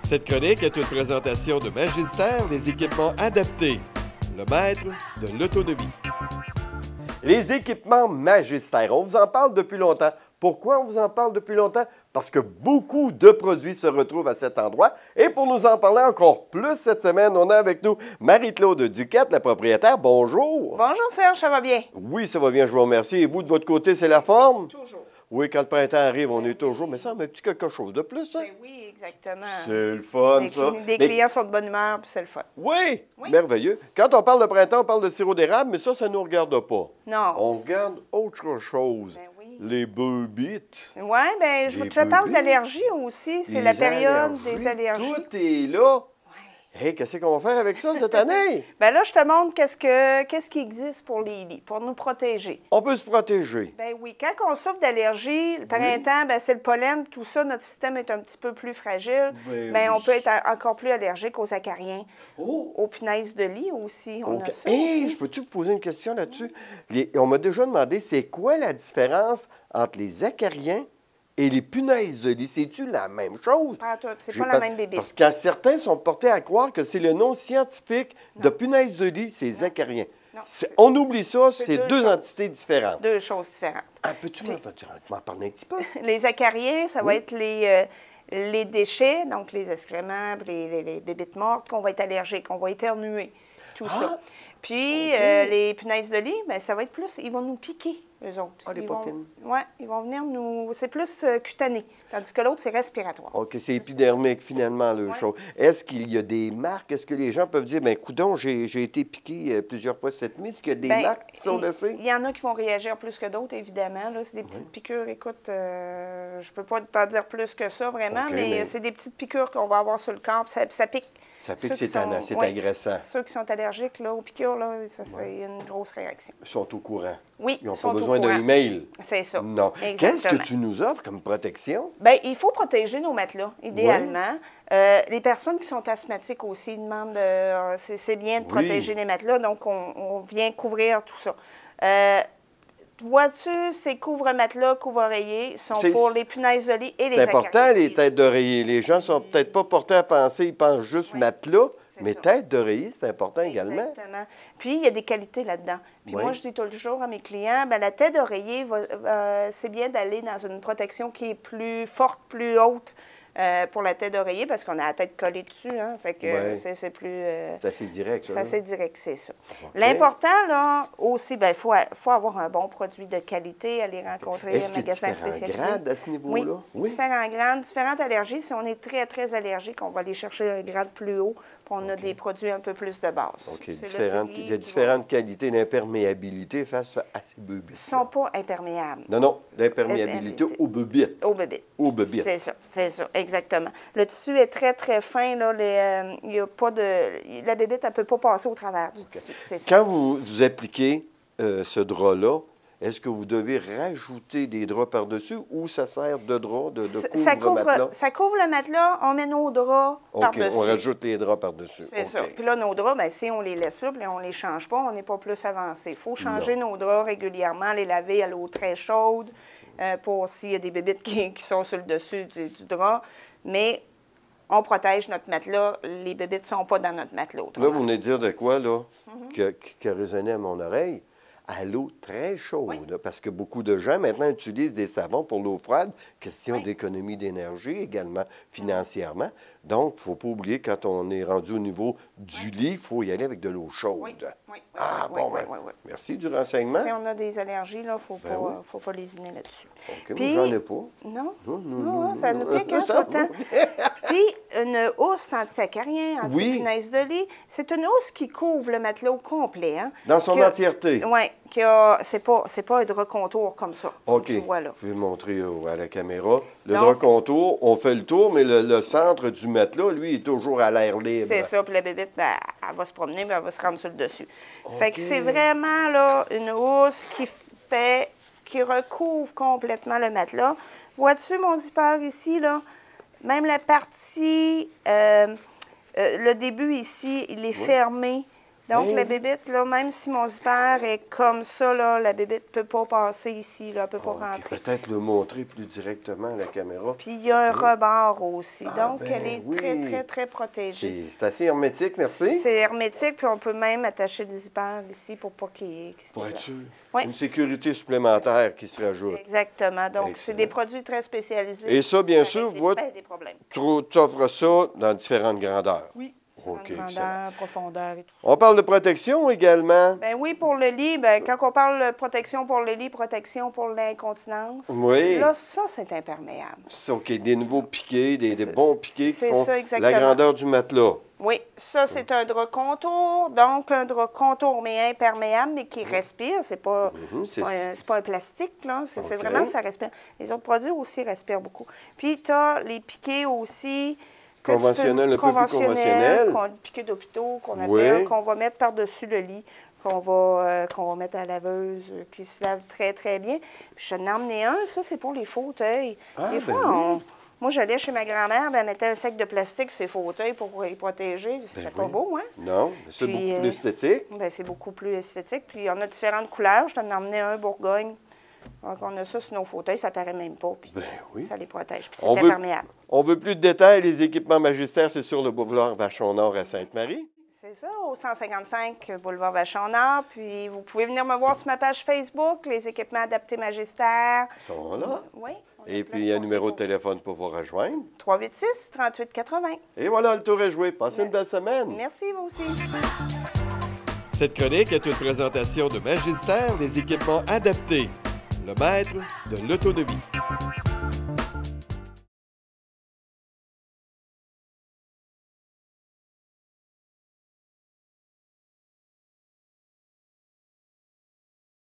Cette chronique est une présentation de Magister, les équipements adaptés, le maître de l'autonomie. Les équipements Magister, on vous en parle depuis longtemps. Pourquoi on vous en parle depuis longtemps? Parce que beaucoup de produits se retrouvent à cet endroit. Et pour nous en parler encore plus cette semaine, on a avec nous Marie-Claude Duquette, la propriétaire. Bonjour! Bonjour Serge, ça va bien? Oui, ça va bien, je vous remercie. Et vous, de votre côté, c'est la forme? Toujours. Oui, quand le printemps arrive, on est toujours. Mais ça, un petit quelque chose de plus, hein? Ben oui, exactement. C'est le fun, ça. Les clients sont de bonne humeur, puis c'est le fun. Oui, merveilleux. Quand on parle de printemps, on parle de sirop d'érable, mais ça ne nous regarde pas. Non. On regarde autre chose. Ben oui. Les beubites. Oui, bien, je te parle d'allergies aussi. C'est la période des allergies. Tout est là. Hé, qu'est-ce qu'on va faire avec ça cette année? Bien là, je te montre qu'est-ce qui existe pour les lits, pour nous protéger. On peut se protéger. Bien oui, quand on souffre d'allergie, le printemps, bien, c'est le pollen, tout ça, notre système est un petit peu plus fragile. Bien, on peut être encore plus allergique aux acariens, aux punaises de lit aussi. On a ça aussi. Je peux-tu vous poser une question là-dessus? On m'a déjà demandé, c'est quoi la différence entre les acariens et les punaises de lit? C'est-tu la même chose? Pas tout, c'est pas la même bébé. Parce que certains sont portés à croire que c'est le nom scientifique de punaises de lit, c'est les acariens. On oublie ça, c'est deux entités différentes. Deux choses différentes. Peux-tu m'en parler un petit peu? Les acariens, ça va être les déchets, donc les excréments, les bébites mortes, qu'on va être allergique, qu'on va éternuer, tout ça. Puis, les punaises de lit, bien, ça va être plus, ils vont nous piquer, eux autres. Ah, les poffines. Oui, ils vont venir nous... C'est plus cutané, tandis que l'autre, c'est respiratoire. OK, c'est épidermique, finalement, le chose. Est-ce qu'il y a des marques? Est-ce que les gens peuvent dire, bien, coudonc, j'ai été piqué plusieurs fois cette nuit. Est-ce qu'il y a des marques qui sont laissées? Il y en a qui vont réagir plus que d'autres, évidemment. Là, c'est des petites piqûres. Écoute, je ne peux pas t'en dire plus que ça, vraiment, mais c'est des petites piqûres qu'on va avoir sur le corps, puis ça pique. Ça pique, c'est agressant. Ceux qui sont allergiques là, aux piqûres, là, c'est une grosse réaction. Ils sont au courant. Oui, ils n'ont pas besoin d'un email. C'est ça. Non. Qu'est-ce que tu nous offres comme protection? Bien, il faut protéger nos matelas, idéalement. Les personnes qui sont asthmatiques aussi demandent, c'est bien de protéger les matelas, donc on vient couvrir tout ça. Vois-tu, ces couvre-matelas, couvre-oreillers sont pour les punaises de lit et les acariens. C'est important, les têtes d'oreiller. Les gens ne sont peut-être pas portés à penser, ils pensent juste matelas, mais tête d'oreiller, c'est important également. Exactement. Puis, il y a des qualités là-dedans. Puis moi, je dis toujours à mes clients, bien, la tête d'oreiller, c'est bien d'aller dans une protection qui est plus forte, plus haute. Pour la tête d'oreiller, parce qu'on a la tête collée dessus, hein, fait que c'est plus... c'est assez direct, ça. C'est assez direct, c'est ça. L'important, là, aussi, bien, il faut avoir un bon produit de qualité, aller rencontrer un magasin spécialisé. Est-ce qu'il y a différents grades à ce niveau-là? Oui, différents grades, différentes allergies. Si on est très, très allergique, on va aller chercher un grade plus haut, puis on a des produits un peu plus de base. OK. Il y a différentes qualités d'imperméabilité face à ces bébites. Ils ne sont pas imperméables. Non, l'imperméabilité aux bébites. Aux bébites. Aux bébites. C'est ça, exactement. Le tissu est très, très fin. Là, il y a pas de... La bébite, elle ne peut pas passer au travers du tissu. C'est ça. Quand vous appliquez ce drap-là, est-ce que vous devez rajouter des draps par-dessus ou ça sert de drap, de couvre-matelas? Ça couvre le matelas, on met nos draps par-dessus. On rajoute les draps par-dessus. C'est ça. Puis là, nos draps, bien, si on les laisse souples et on ne les change pas, on n'est pas plus avancé. Il faut changer nos draps régulièrement, les laver à l'eau très chaude pour s'il y a des bébites qui sont sur le dessus du drap. Mais on protège notre matelas. Les bébites ne sont pas dans notre matelas. Là, vous venez de dire de quoi, là, qui a résonné à mon oreille? À l'eau très chaude, parce que beaucoup de gens maintenant utilisent des savons pour l'eau froide, question d'économie d'énergie également, financièrement. Donc, il ne faut pas oublier, quand on est rendu au niveau du lit, il faut y aller avec de l'eau chaude. Merci du renseignement. Si on a des allergies, il ne faut pas lésiner là-dessus. OK, mais j'en ai pas. Non, ça nous pique tout le temps. Puis, une housse anti-acarien, anti-punaise de lit, c'est une housse qui couvre le matelas au complet. Hein, dans son entièreté? Oui, c'est pas un drap contour comme ça. OK, tu vois, là. Je vais montrer à la caméra. Le drap contour, on fait le tour, mais le centre du matelas, lui, est toujours à l'air libre. C'est ça, puis la bébête, ben, elle va se promener, mais elle va se rendre sur le dessus. Fait que c'est vraiment là, une housse qui recouvre complètement le matelas. Vois-tu mon zipper ici, là? Même la partie, le début ici, il est fermé Donc, Hey. la bébite, là, même si mon zipper est comme ça, là, la bébite ne peut pas passer ici, là, elle ne peut pas OK, rentrer. peut-être le montrer plus directement à la caméra. Puis, il y a un rebord aussi. Ah, Donc, ben elle est oui. très, très, très protégée. C'est assez hermétique, merci. C'est hermétique, puis on peut même attacher le zipper ici pour pas qu'il se Pour être déplace. sûr. Oui, Une sécurité supplémentaire qui se rajoute. exactement. Donc, c'est Excellent. des produits très spécialisés. Et ça, bien règle sûr, des, vous- ben, des problèmes. Tu offres ça dans différentes grandeurs. Oui. OK, Grandeur, excellent. profondeur et tout. On parle de protection également. Ben oui, pour le lit, ben, quand on parle de protection pour le lit, protection pour l'incontinence, Oui. là, ça, c'est imperméable. OK, des nouveaux piquets, des bons piquets qui c'est font ça, exactement. la grandeur du matelas. Oui, ça, c'est un drap contour, donc un drap contour, mais imperméable, mais qui respire. C'est pas, c'est pas un plastique, là. C'est OK. vraiment, ça respire. Les autres produits aussi respirent beaucoup. Puis, tu as les piquets aussi. que tu peux- Conventionnels, un peu plus conventionnels. Piquets d'hôpitaux qu'on Oui. appelle, qu'on va mettre par-dessus le lit, qu'on va mettre à la laveuse, qui se lave très, très bien. Puis, je t'en ai emmené un, ça, c'est pour les fauteuils. Ah, Des fois, ben oui. moi, j'allais chez ma grand-mère, ben, elle mettait un sac de plastique sur ses fauteuils pour les protéger. C'était pas oui. beau, hein? Non, mais c'est Puis, beaucoup plus esthétique. Ben, c'est beaucoup plus esthétique. Puis, on a différentes couleurs. Je t'en ai emmené un Bourgogne. Donc, on a ça sur nos fauteuils, ça paraît même pas. Puis, Ben oui. ça les protège. Puis, On c'est veut, imperméable. on veut plus de détails. Les équipements Magistère, c'est sur le boulevard Vachon-Nord à Sainte-Marie. C'est ça, au 155 boulevard Vachon-Nord. Puis, vous pouvez venir me voir sur ma page Facebook, les équipements adaptés Magistère. Ils sont là. Oui. on a Et plein puis, il y a un conseils numéro de pour- téléphone pour vous rejoindre. 386-3880. Et voilà, le tour est joué. Passez une belle semaine. Merci, vous aussi. Cette chronique est une présentation de Magistère des équipements adaptés, le maître de l'autonomie.